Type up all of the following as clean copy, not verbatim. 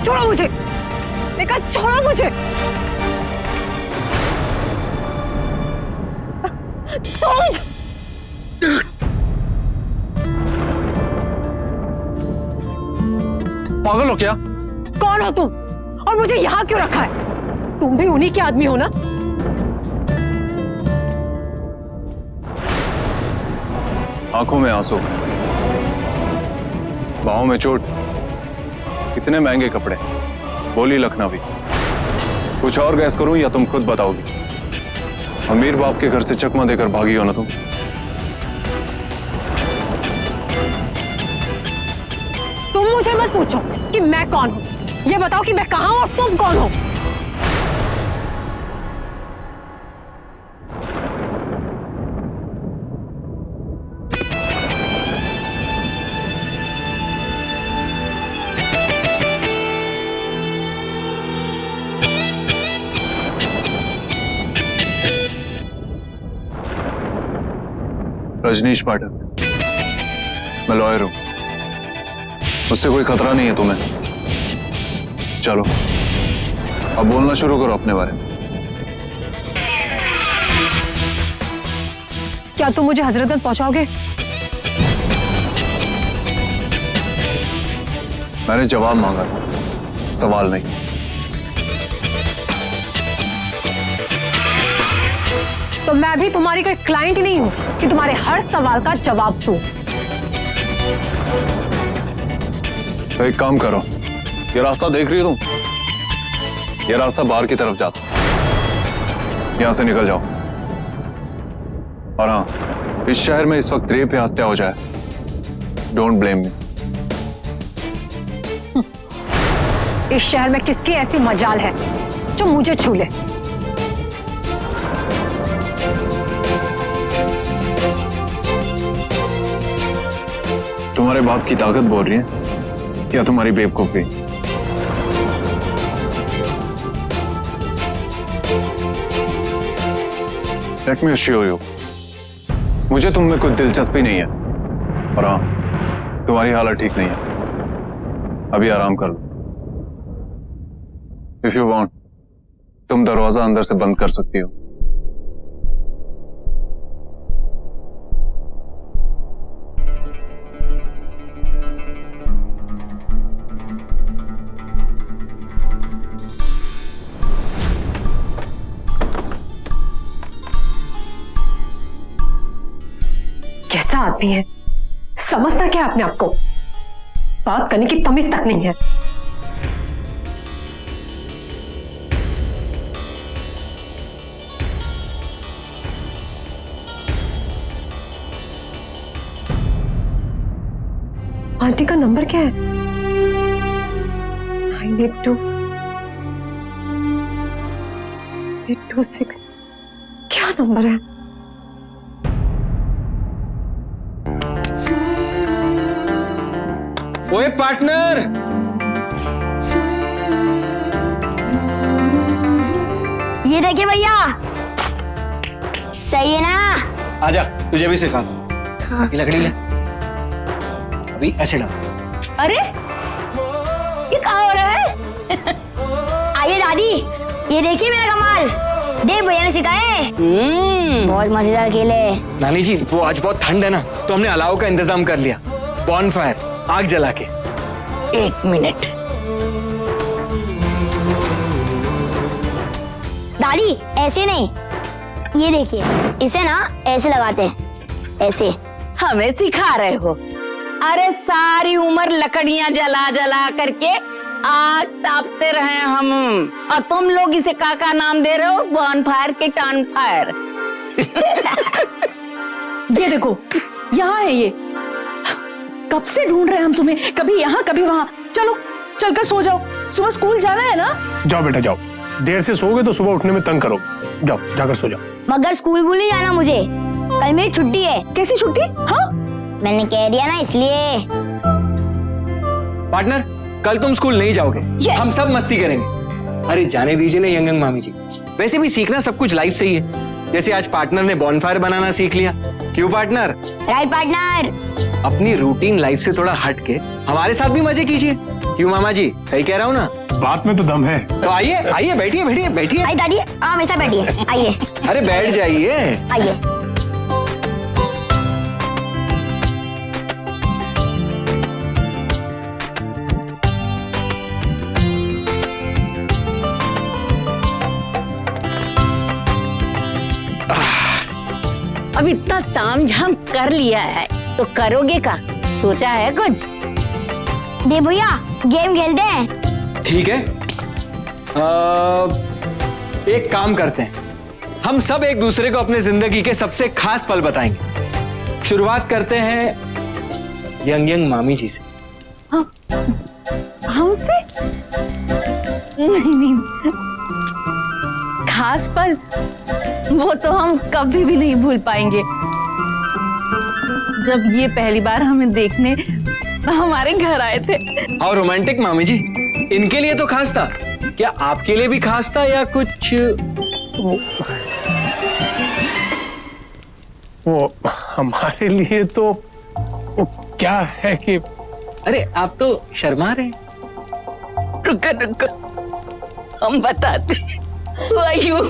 छोड़ो मुझे, मैंने कहा छोड़ो मुझे, छोड़ो मुझे। पागल हो क्या? कौन हो तुम और मुझे यहाँ क्यों रखा है? तुम भी उन्हीं के आदमी हो ना? आंखों में आंसू, बाहों में चोट, इतने महंगे कपड़े, बोली लखनवी। कुछ और गैस करूं या तुम खुद बताओगी? अमीर बाप के घर से चकमा देकर भागी हो ना तुम? तुम मुझे मत पूछो कि मैं कौन हूं, ये बताओ कि मैं कहां हूं और तुम कौन हो। रजनीश पाठक, मैं लॉयर हूं, उससे कोई खतरा नहीं है तुम्हें। चलो अब बोलना शुरू करो अपने बारे में। क्या तुम मुझे हजरतगंज पहुंचाओगे? मैंने जवाब मांगा था, सवाल नहीं। तो मैं भी तुम्हारी कोई क्लाइंट नहीं हूं कि तुम्हारे हर सवाल का जवाब दूं। तो एक काम करो, ये रास्ता देख रही हो तुम? ये रास्ता बाहर की तरफ जाता है, यहां से निकल जाओ। और हाँ, इस शहर में इस वक्त रेप या हत्या हो जाए, डोंट ब्लेम मी। इस शहर में किसकी ऐसी मजाल है जो मुझे छू ले? तुम्हारे बाप की ताकत बोल रही है या तुम्हारी बेवकूफी? लेट मी अश्योर यू, मुझे तुम में कोई दिलचस्पी नहीं है। और हाँ, तुम्हारी हालत ठीक नहीं है, अभी आराम कर लो। इफ यू वांट, तुम दरवाजा अंदर से बंद कर सकती हो। कैसा आदमी है, समझता क्या अपने आप को? बात करने की तमीज तक नहीं है। आंटी का नंबर क्या है? 982 826। क्या नंबर है? ओए पार्टनर, ये देखिए भैया, सही है ना? आजा तुझे भी सिखा। हाँ। ये लकड़ी ले, अभी ऐसे डाल। अरे ये कहाँ हो रहा है? आइए दादी, ये देखिए मेरा कमाल, देख भैया ने सिखाए। बहुत मजेदार खेल है। नानी जी, वो आज बहुत ठंड है ना, तो हमने अलाव का इंतजाम कर लिया। बॉनफायर, आग जला के। एक मिनट दादी, ऐसे नहीं, ये देखिए, इसे ना ऐसे लगाते हैं, ऐसे। हमें सिखा रहे हो? अरे सारी उम्र लकड़ियां जला जला करके आग तापते रहे हम, और तुम लोग इसे का नाम दे रहे हो? बॉनफायर के टॉनफायर। ये देखो, यहाँ है ये। कब से ढूंढ रहे हैं हम तुम्हें, कभी यहाँ कभी वहाँ। चलो चलकर सो जाओ, सुबह स्कूल जाना है ना। जाओ बेटा जाओ, देर से सोओगे तो सुबह उठने में तंग करो। जाओ जाकर सो जाओ। मगर स्कूल भूल नहीं जाना मुझे, कल मेरी छुट्टी है। कैसी छुट्टी? हाँ, मैंने कह दिया ना, इसलिए। पार्टनर, कल तुम स्कूल नहीं जाओगे। Yes. हम सब मस्ती करेंगे। अरे जाने दीजिए ना यंग मामी जी, वैसे भी सीखना सब कुछ लाइफ से ही है। जैसे आज पार्टनर ने बॉनफायर बनाना सीख लिया। क्यों पार्टनर? Right partner. अपनी रूटीन लाइफ से थोड़ा हट के हमारे साथ भी मजे कीजिए। क्यों मामा जी, सही कह रहा हूँ ना? बात में तो दम है। तो आइए आइए, बैठिए बैठिए बैठिए। आई दादी, आप हमेशा बैठिए, आइए अरे बैठ जाइए। आइए। अब इतना तामझाम कर लिया है तो करोगे का? सोचा है कुछ? दे भैया, गेम खेलते हैं। ठीक है, एक काम करते हैं, हम सब एक दूसरे को अपने जिंदगी के सबसे खास पल बताएंगे। शुरुआत करते हैं यंग यंग मामी जी से। हमसे? नहीं, खास पल वो तो हम कभी भी नहीं भूल पाएंगे। जब ये पहली बार हमें देखने हमारे घर आए थे। और रोमांटिक मामी जी, इनके लिए तो खास था, क्या आपके लिए भी खास था या कुछ? वो हमारे लिए तो वो क्या है कि अरे आप तो शर्मा रहे हैं। रुको रुको, हम बताते हैं। हुआ यूं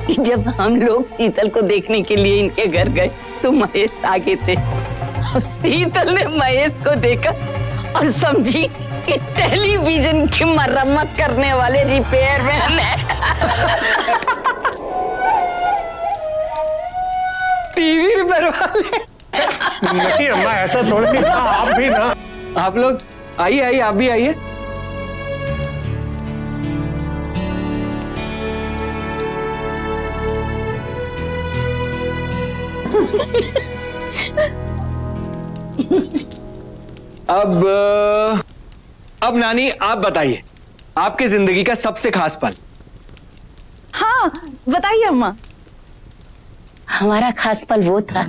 कि जब हम लोग शीतल को देखने के लिए इनके घर गए तो महेश आगे थे। और शीतल ने महेश को देखा और समझी कि टेलीविजन की मरम्मत करने वाले रिपेयर मैन है। टीवी रिपेयर वाले? नहीं अम्मा, ऐसा थोड़ी नहीं था। आप भी ना। आप लोग आइए आइए, आप भी आइए। अब नानी आप बताइए, आपकी जिंदगी का सबसे खास पल। हाँ बताइए अम्मा। हमारा खास पल वो था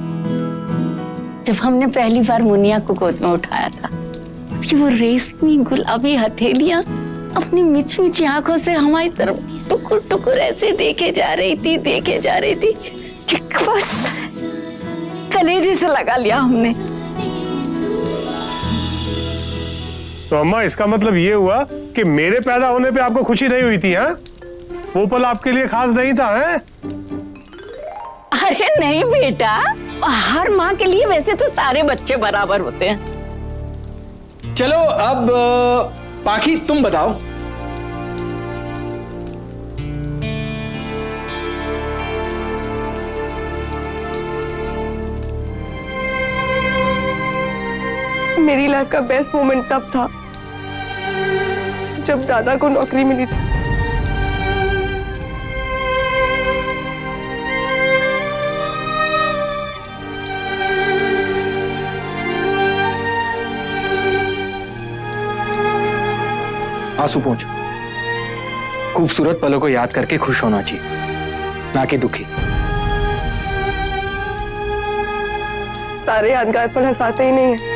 जब हमने पहली बार मुनिया को गोद में उठाया था। उसकी वो रेशमी गुलाबी हथेलियां अपनी मिचमिची आंखों से हमारी तरफ टुकुर टुकुर ऐसे देखे जा रही थी कि बस कलेजे से लगा लिया हमने। तो अम्मा, इसका मतलब ये हुआ कि मेरे पैदा होने पे आपको खुशी नहीं हुई थी? हाँ, वो पल आपके लिए खास नहीं था? हैं? अरे नहीं बेटा, हर माँ के लिए वैसे तो सारे बच्चे बराबर होते हैं। चलो अब पाखी तुम बताओ। मेरी लाइफ का बेस्ट मोमेंट तब था जब दादा को नौकरी मिली थी। आंसू पोंछो। खूबसूरत पलों को याद करके खुश होना चाहिए, ना कि दुखी। सारे यादगार पल हंसाते ही नहीं है,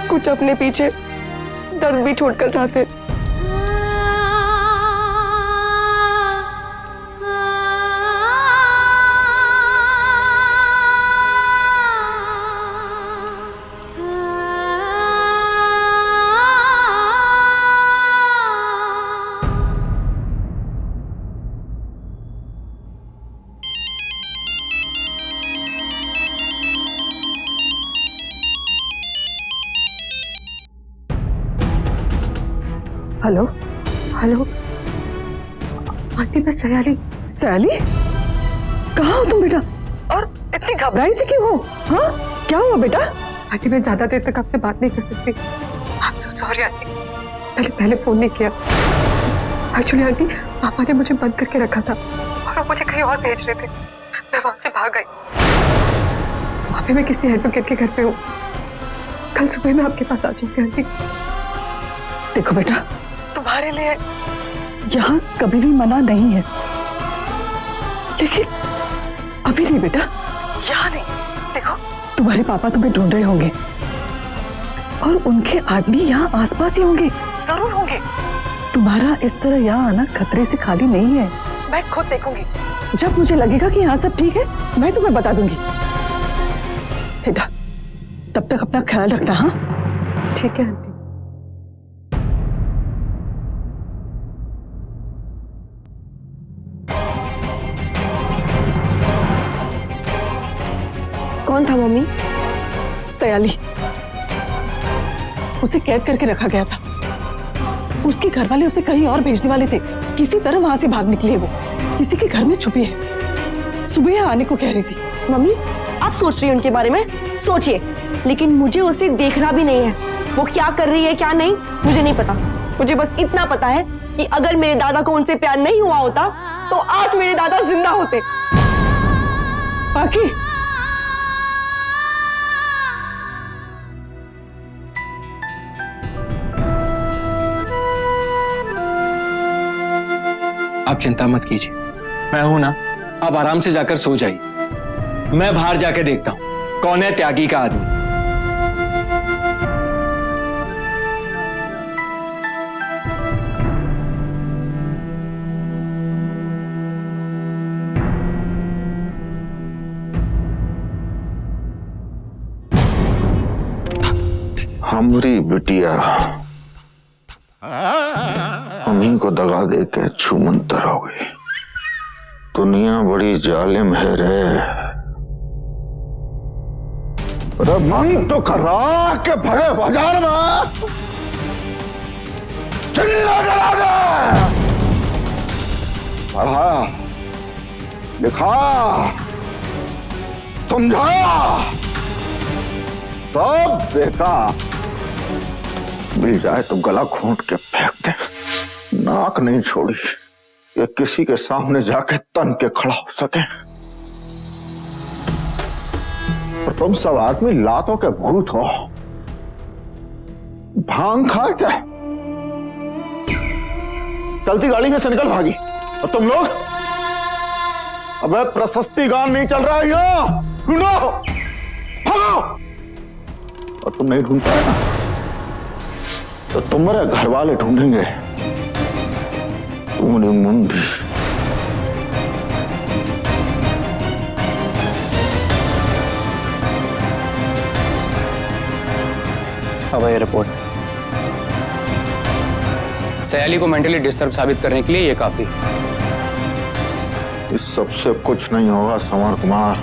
कुछ अपने पीछे दर्द भी छोड़कर जाते। हेलो हेलो आंटी, मैं सयाली। सयाली, कहाँ हो तुम बेटा? और इतनी घबराई से क्यों हो? हाँ, क्या हुआ बेटा? आंटी, मैं ज्यादा देर तक आपसे बात नहीं कर सकती। I'm so sorry आंटी, पहले फोन नहीं किया। एक्चुअली आंटी, पापा ने मुझे बंद करके रखा था और वो मुझे कहीं और भेज रहे थे। मैं वहां से भाग गई। अभी मैं किसी एडवोकेट के घर पे हूँ। कल सुबह मैं आपके पास आ जाऊंगी आंटी। देखो बेटा, तुम्हारे लिए यहाँ कभी भी मना नहीं है, लेकिन अभी नहीं बेटा, यहाँ नहीं। देखो, तुम्हारे पापा तुम्हें ढूंढ रहे होंगे और उनके आदमी यहाँ आसपास ही होंगे, जरूर होंगे। तुम्हारा इस तरह यहाँ आना खतरे से खाली नहीं है। मैं खुद देखूंगी, जब मुझे लगेगा कि यहाँ सब ठीक है मैं तुम्हें बता दूंगी। बेटा, तब तक अपना ख्याल रखना। हाँ, ठीक। ठीक है आंटी। कौन था मम्मी? सयाली, उसे कैद करके रखा गया था। उसके घर वाले उसे कहीं और भेजने वाले थे। किसी तरह वहां से भाग निकली है वो, किसी के घर में छुपी है। सुबह आने को कह रही थी। मम्मी आप सोच रही हैं उनके बारे में, सोचिए, लेकिन मुझे उसे देखना भी नहीं है। वो क्या कर रही है क्या नहीं मुझे नहीं पता। मुझे बस इतना पता है कि अगर मेरे दादा को उनसे प्यार नहीं हुआ होता तो आज मेरे दादा जिंदा होते। बाकी आप चिंता मत कीजिए, मैं हूं ना। आप आराम से जाकर सो जाइए। मैं बाहर जाके देखता हूं कौन है त्यागी का आदमी। हमारी बिटिया अम्मी को दगा दे के छूमंतर हो गई। दुनिया बड़ी जालिम है रे। अरे मन तो करा के भरे बाजार में चिल्ला जला दे। पढ़ा लिखा समझा सब देखा, मिल जाए तो गला घोंट के फेंक दे। नाक नहीं छोड़ी कि किसी के सामने जाके तन के खड़ा हो सके। और तुम सब आदमी लातों के भूत हो। भांग खा के चलती गाड़ी में से निकल भागी। और तुम लोग, अबे प्रशस्ति गान नहीं चल रहा है यहाँ, ढूंढो भागो। और तुम नहीं ढूंढ पाए ना तो तुम्हारे घर वाले ढूंढेंगे। तुम्हारी मुंडी हवाई रिपोर्ट सयाली को मेंटली डिस्टर्ब साबित करने के लिए ये काफी। इस सबसे कुछ नहीं होगा समर कुमार।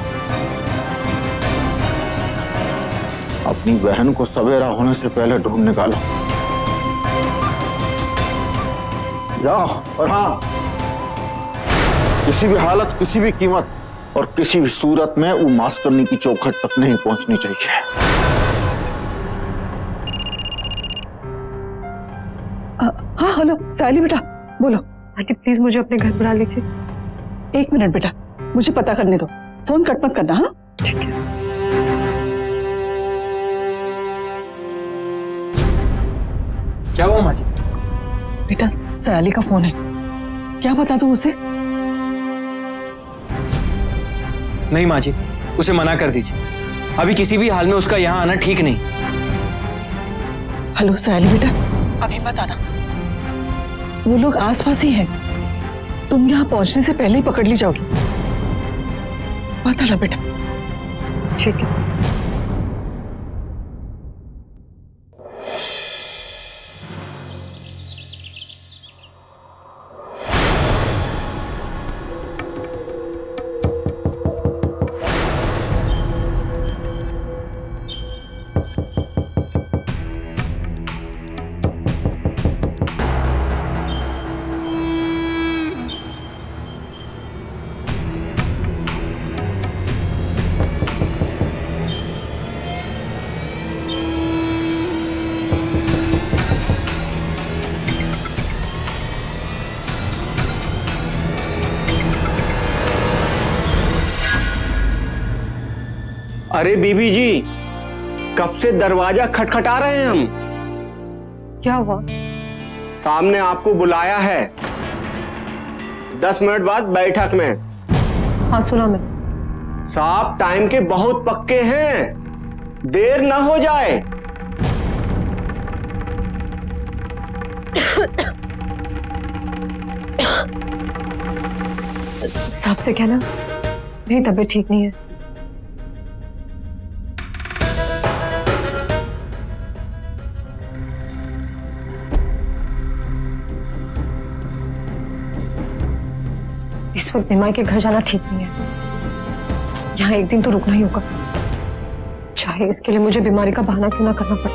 अपनी बहन को सवेरा होने से पहले ढूंढ निकालो। जाओ। और हाँ, किसी भी हालत, किसी भी कीमत और किसी भी सूरत में वो मास्टरनी की चौखट तक नहीं पहुंचनी चाहिए। हाँ हेलो सयाली बेटा, बोलो। आंटी प्लीज मुझे अपने घर बुला लीजिए। 1 मिनट बेटा, मुझे पता करने दो। फोन कट मत करना। हाँ ठीक है। क्या हुआ माँ जी? बेटा सयाली का फोन है, क्या बता दूं उसे? नहीं माँ जी, उसे मना कर दीजिए। अभी किसी भी हाल में उसका यहाँ आना ठीक नहीं। हेलो सयाली बेटा, अभी मत आना। वो लोग आसपास ही हैं। तुम यहाँ पहुंचने से पहले ही पकड़ ली जाओगी। मत आना बेटा। ठीक है। अरे बीबी जी, कब से दरवाजा खटखटा रहे हैं हम। क्या हुआ? सामने आपको बुलाया है 10 मिनट बाद बैठक में। हाँ सुना मैं। साहब टाइम के बहुत पक्के हैं, देर ना हो जाए। साहब से कहना मेरी तबीयत ठीक नहीं है। इस वक्त निमाई के घर जाना ठीक नहीं है। यहाँ एक दिन तो रुकना ही होगा, चाहे इसके लिए मुझे बीमारी का बहाना क्यों ना करना पड़े।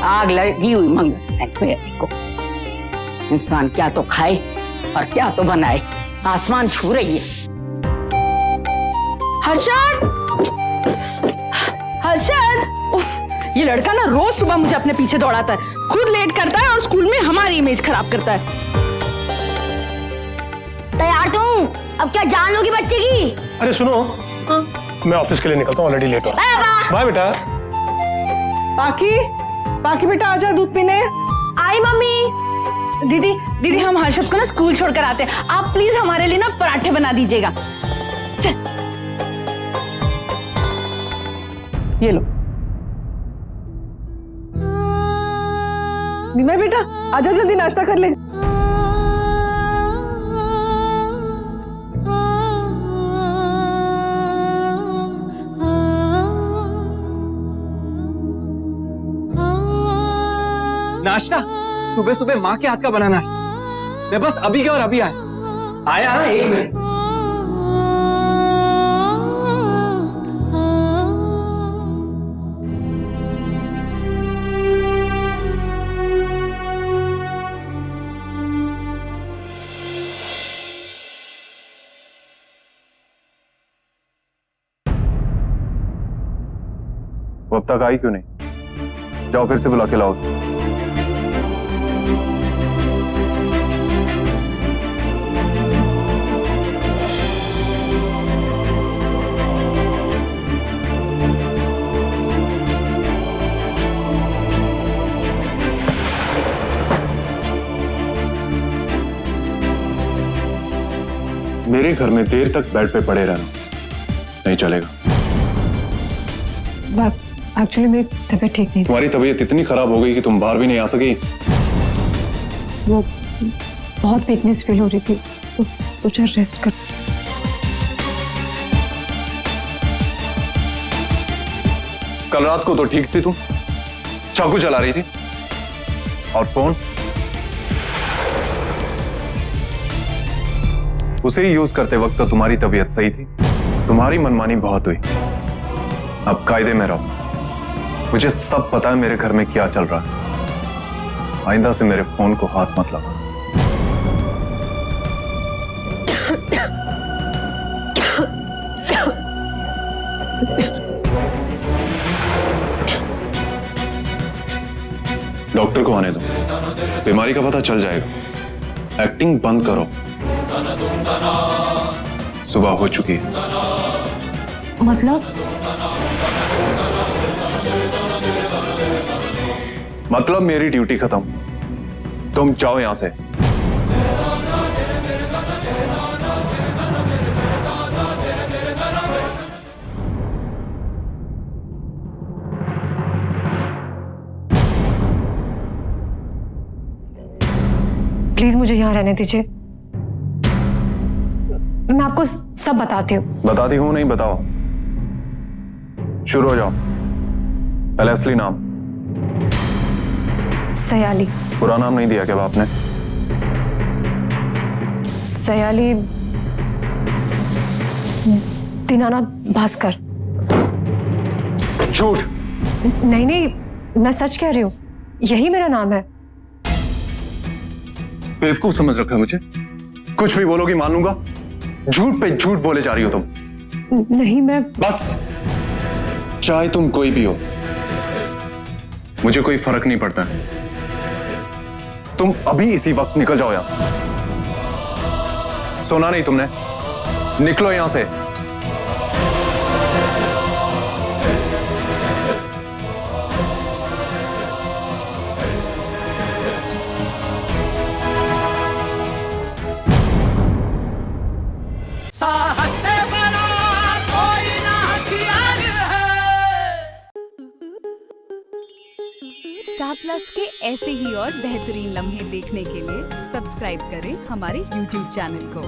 आग लगी हुई मंगल को, इंसान क्या तो खाए और क्या तो बनाए, आसमान छू रही है। हर्षद, हर्षद, उफ, ये लड़का ना रोज सुबह मुझे अपने पीछे दौड़ाता है, खुद लेट करता है और स्कूल में हमारी इमेज खराब करता है। तैयार तुम? अब क्या जान लोगी बच्चे की? अरे सुनो, मैं ऑफिस के लिए निकलता हूँ, ऑलरेडी लेट हो रहा हूँ। बाय बेटा। बाकी बेटा आजा दूध पीने। आई मम्मी। दीदी दीदी हम हर्षद को ना स्कूल छोड़कर आते हैं, आप प्लीज हमारे लिए ना पराठे बना दीजिएगा। चल ये लो। निमय बेटा आजा, जल्दी नाश्ता कर ले। नाश्ता सुबह सुबह माँ के हाथ का बना नाश्ता, मैं बस अभी गया और अभी आया ना, 1 मिनट। वो अब तक आई क्यों नहीं? जाओ फिर से बुला के लाओ उसको। मेरे घर में देर तक बेड पे पड़े रहना नहीं चलेगा। एक्चुअली मेरी तबीयत ठीक नहीं थी। तुम्हारी तबीयत इतनी खराब हो गई कि तुम बाहर भी नहीं आ सकी। वो बहुत वीकनेस फील हो रही थी तो सोचा रेस्ट कर। कल रात को तो ठीक थी तुम, चाकू चला रही थी और फोन उसे ही यूज करते वक्त तो तुम्हारी तबीयत सही थी। तुम्हारी मनमानी बहुत हुई, अब कायदे में रहो। मुझे सब पता है मेरे घर में क्या चल रहा है। आइंदा से मेरे फोन को हाथ मत लगाओ। डॉक्टर को आने दो, बीमारी का पता चल जाएगा। एक्टिंग बंद करो, सुबह हो चुकी है। मतलब मेरी ड्यूटी खत्म, तुम जाओ यहां से। प्लीज मुझे यहां रहने दीजिए, मैं आपको सब बताती हूँ। बताती हूँ नहीं, बताओ। शुरू हो जाओ। पहले असली नाम। सयाली। पूरा नाम नहीं दिया क्या आपने? सयाली दीनानाथ भास्कर। झूठ। नहीं नहीं, मैं सच कह रही हूँ, यही मेरा नाम है। बेवकूफ समझ रखा है मुझे? कुछ भी बोलोगी मान लूंगा। झूठ पे झूठ बोले जा रही हो तुम। नहीं मैं बस, चाहे तुम कोई भी हो, मुझे कोई फर्क नहीं पड़ता। तुम अभी इसी वक्त निकल जाओ यहां से। सुना नहीं तुमने? निकलो यहां से। स्टार प्लस के ऐसे ही और बेहतरीन लम्हे देखने के लिए सब्सक्राइब करें हमारे YouTube चैनल को।